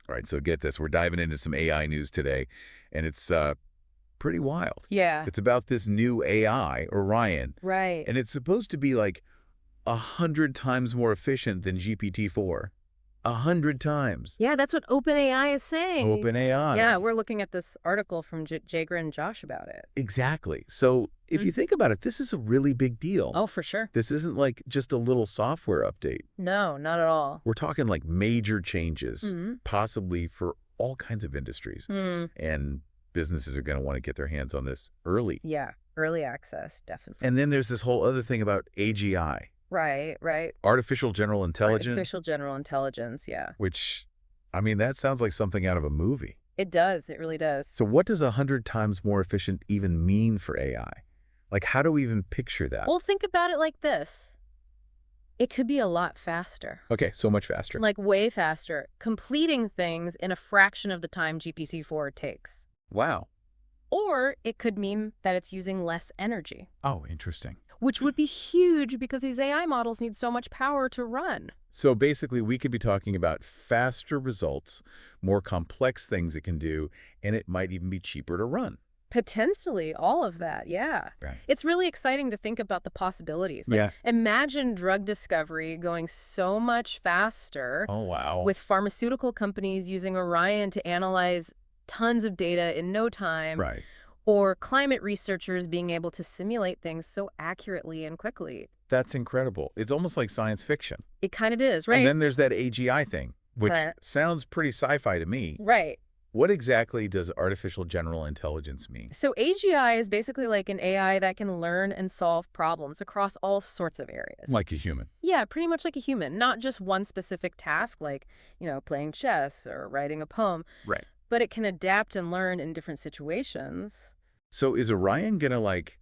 All right, so get this. We're diving into some AI news today, and it's pretty wild. Yeah, It's about this new AI, Orion, right. and it's supposed to be like 100 times more efficient than GPT-4. 100 times. Yeah, that's what OpenAI is saying. Yeah, OpenAI. we're looking at this article from Jager and Josh about it. Exactly. So if you Mm. think about it, this is a really big deal. Oh, for sure. This isn't like just a little software update. No, not at all. We're talking like major changes, Mm. possibly for all kinds of industries. Mm. And businesses are going to want to get their hands on this early. Yeah, early access, definitely. And then there's this whole other thing about AGI, Right. artificial general intelligence, Artificial general intelligence, yeah. which, I mean, that sounds like something out of a movie. It does, it really does. So what does 100 times more efficient even mean for AI? Like, how do we even picture that? Well, think about it like this. It could be a lot faster. Okay, so much faster. Like way faster, completing things in a fraction of the time GPT-4 takes. Wow. Or it could mean that it's using less energy, Oh, interesting. which would be huge because these AI models need so much power to run. So basically, we could be talking about faster results, more complex things it can do, and it might even be cheaper to run. Potentially all of that, yeah. Right. It's really exciting to think about the possibilities. Like, Yeah. imagine drug discovery going so much faster Oh, wow. with pharmaceutical companies using Orion to analyze tons of data in no time, Right. or climate researchers being able to simulate things so accurately and quickly. That's incredible. It's almost like science fiction. It kind of is, right? And then there's that AGI thing, which Right. sounds pretty sci-fi to me. Right. What exactly does artificial general intelligence mean? So AGI is basically like an AI that can learn and solve problems across all sorts of areas. Like a human. Yeah, pretty much like a human, not just one specific task like, playing chess or writing a poem, Right. but it can adapt and learn in different situations. So is Orion gonna like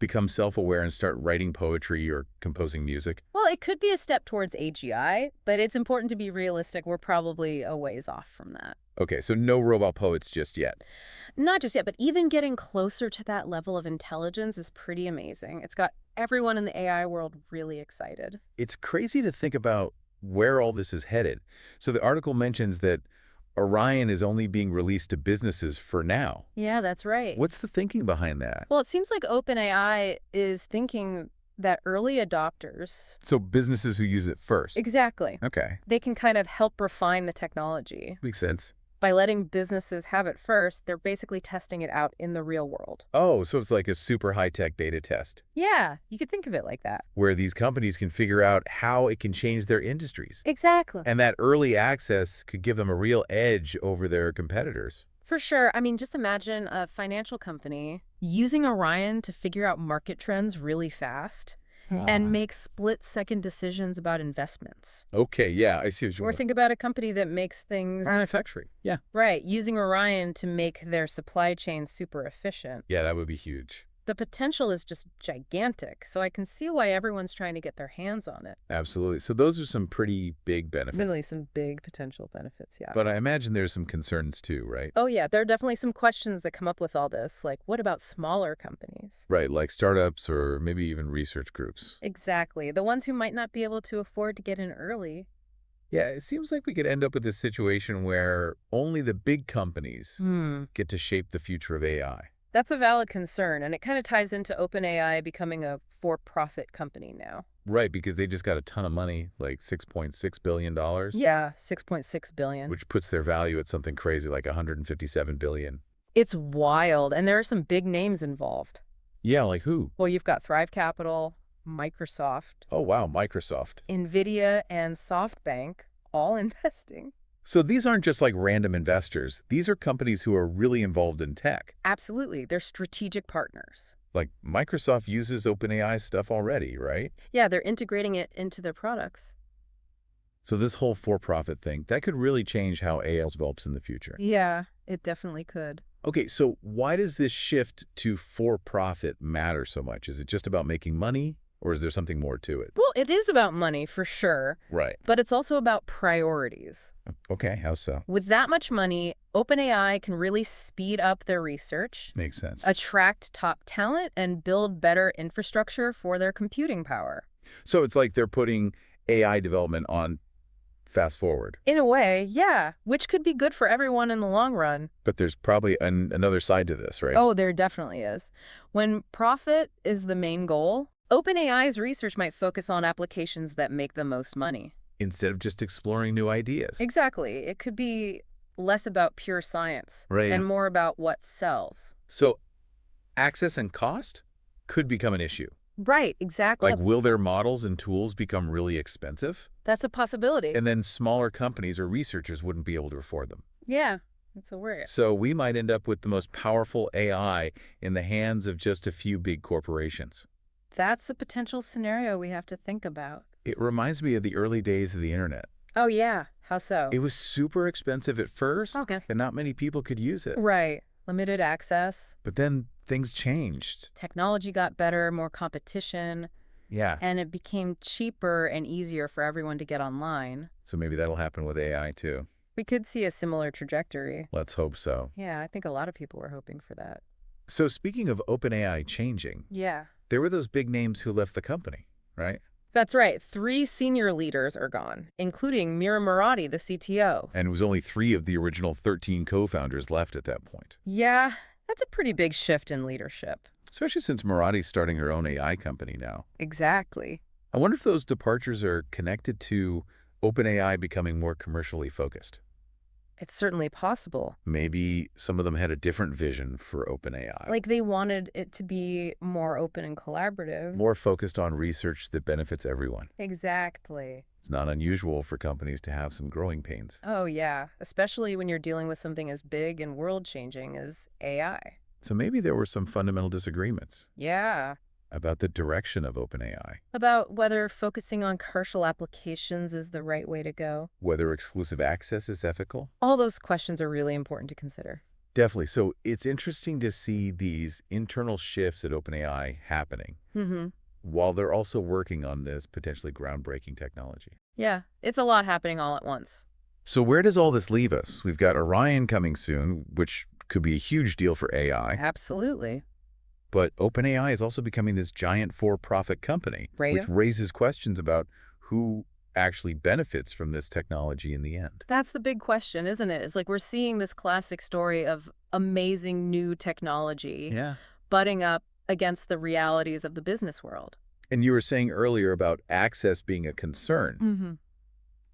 become self-aware and start writing poetry or composing music? Well, it could be a step towards AGI, but it's important to be realistic. We're probably a ways off from that. Okay, so no robot poets just yet. Not just yet, but even getting closer to that level of intelligence is pretty amazing. It's got everyone in the AI world really excited. It's crazy to think about where all this is headed. So the article mentions that Orion is only being released to businesses for now. Yeah, that's right. What's the thinking behind that? Well, it seems like OpenAI is thinking that early adopters, So businesses who use it first. exactly, Okay, they can kind of help refine the technology. makes sense. By letting businesses have it first, they're basically testing it out in the real world. Oh, so it's like a super high-tech beta test Yeah, you could think of it like that. where these companies can figure out how it can change their industries. Exactly. And that early access could give them a real edge over their competitors. For sure. I mean, just imagine a financial company using Orion to figure out market trends really fast and make split-second decisions about investments. Okay, yeah, I see what you Or mean. think about a company that makes things Manufacturing, yeah. right, using Orion to make their supply chain super efficient. Yeah, that would be huge. The potential is just gigantic, so I can see why everyone's trying to get their hands on it. Absolutely. So those are some pretty big benefits. Really some big potential benefits, yeah. But I imagine there's some concerns too, right? Oh yeah, there are definitely some questions that come up with all this, like what about smaller companies? Right, like startups or maybe even research groups. Exactly, the ones who might not be able to afford to get in early. Yeah, it seems like we could end up with this situation where only the big companies get to shape the future of AI. That's a valid concern, and it kind of ties into OpenAI becoming a for-profit company now. Right, because they just got a ton of money, like $6.6 billion, Yeah, 6.6 billion. which puts their value at something crazy like 157 billion. It's wild, and there are some big names involved. Yeah, like who? Well, you've got Thrive Capital, Microsoft, Oh, wow, Microsoft. NVIDIA, and SoftBank all investing. So these aren't just like random investors. These are companies who are really involved in tech. Absolutely, they're strategic partners. Like Microsoft uses OpenAI stuff already, right? Yeah, they're integrating it into their products. So this whole for-profit thing, that could really change how AI develops in the future. Yeah, it definitely could. Okay, so why does this shift to for-profit matter so much? Is it just about making money, or is there something more to it? Well, it is about money for sure, Right. but it's also about priorities. Okay, how so? With that much money, OpenAI can really speed up their research, Makes sense. attract top talent, and build better infrastructure for their computing power. So it's like they're putting AI development on fast forward. In a way, yeah, which could be good for everyone in the long run. But there's probably another side to this, right? Oh, there definitely is. When profit is the main goal, OpenAI's research might focus on applications that make the most money. Instead of just exploring new ideas. Exactly. It could be less about pure science Right. and more about what sells. So access and cost could become an issue. Right, exactly. Like, will their models and tools become really expensive? That's a possibility. And then smaller companies or researchers wouldn't be able to afford them. Yeah, that's a worry. So we might end up with the most powerful AI in the hands of just a few big corporations. That's a potential scenario we have to think about. It reminds me of the early days of the internet. Oh, yeah. How so? It was super expensive at first, Okay. and not many people could use it. Right. Limited access. But then things changed. Technology got better, more competition, Yeah. and it became cheaper and easier for everyone to get online. So maybe that'll happen with AI too. We could see a similar trajectory. Let's hope so. Yeah, I think a lot of people were hoping for that. So speaking of OpenAI changing, Yeah. there were those big names who left the company, right? That's right. 3 senior leaders are gone, including Mira Murati, the CTO. And it was only 3 of the original 13 co-founders left at that point. Yeah, that's a pretty big shift in leadership. Especially since Murati's starting her own AI company now. Exactly. I wonder if those departures are connected to OpenAI becoming more commercially focused. It's certainly possible. Maybe some of them had a different vision for OpenAI. Like they wanted it to be more open and collaborative. More focused on research that benefits everyone. Exactly. It's not unusual for companies to have some growing pains. Oh, yeah. Especially when you're dealing with something as big and world-changing as AI. So maybe there were some fundamental disagreements Yeah. about the direction of OpenAI, About whether focusing on commercial applications is the right way to go. whether exclusive access is ethical. All those questions are really important to consider. Definitely. So it's interesting to see these internal shifts at OpenAI happening Mm-hmm. while they're also working on this potentially groundbreaking technology. Yeah, it's a lot happening all at once. So where does all this leave us? We've got Orion coming soon, which could be a huge deal for AI. Absolutely. But OpenAI is also becoming this giant for-profit company, Right. which raises questions about who actually benefits from this technology in the end. That's the big question, isn't it? It's like we're seeing this classic story of amazing new technology Yeah. butting up against the realities of the business world. And you were saying earlier about access being a concern. Mm-hmm.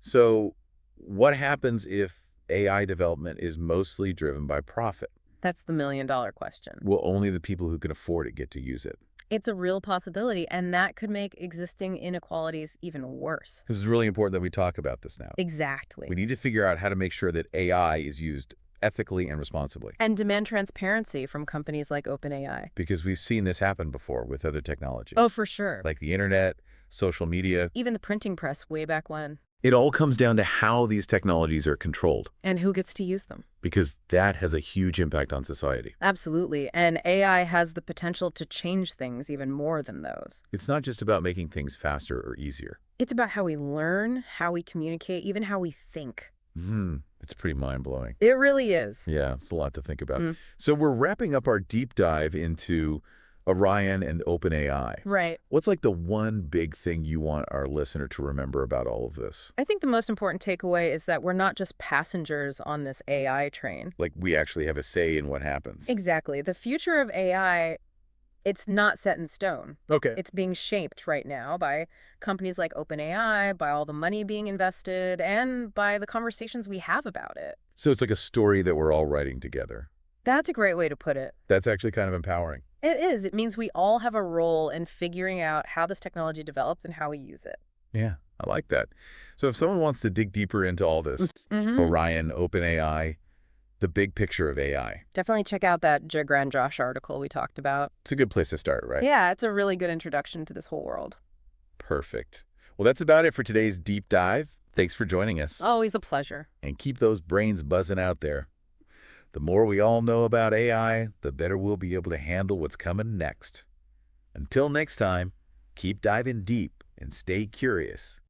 So what happens if AI development is mostly driven by profit? That's the million-dollar question. Will only the people who can afford it get to use it? It's a real possibility, and that could make existing inequalities even worse. This is really important that we talk about this now. Exactly. We need to figure out how to make sure that AI is used ethically and responsibly. And demand transparency from companies like OpenAI. Because we've seen this happen before with other technology. Oh, for sure. Like the internet, social media. Even the printing press way back when. It all comes down to how these technologies are controlled, And who gets to use them. because that has a huge impact on society. Absolutely. And AI has the potential to change things even more than those. It's not just about making things faster or easier. It's about how we learn, how we communicate, even how we think. It's pretty mind-blowing. It really is. Yeah, it's a lot to think about. Mm. So we're wrapping up our deep dive into Orion and OpenAI. Right. What's like the one big thing you want our listener to remember about all of this? I think the most important takeaway is that we're not just passengers on this AI train. Like, we actually have a say in what happens. Exactly. The future of AI, it's not set in stone. Okay. It's being shaped right now by companies like OpenAI, by all the money being invested, and by the conversations we have about it. So it's like a story that we're all writing together. That's a great way to put it. That's actually kind of empowering. It is. It means we all have a role in figuring out how this technology develops and how we use it. Yeah, I like that. So if someone wants to dig deeper into all this, Mm-hmm. Orion, OpenAI, the big picture of AI, Definitely check out that Jagran Josh article we talked about. it's a good place to start, right? Yeah, it's a really good introduction to this whole world. Perfect. Well, that's about it for today's deep dive. Thanks for joining us. Always a pleasure. And keep those brains buzzing out there. The more we all know about AI, the better we'll be able to handle what's coming next. Until next time, keep diving deep and stay curious.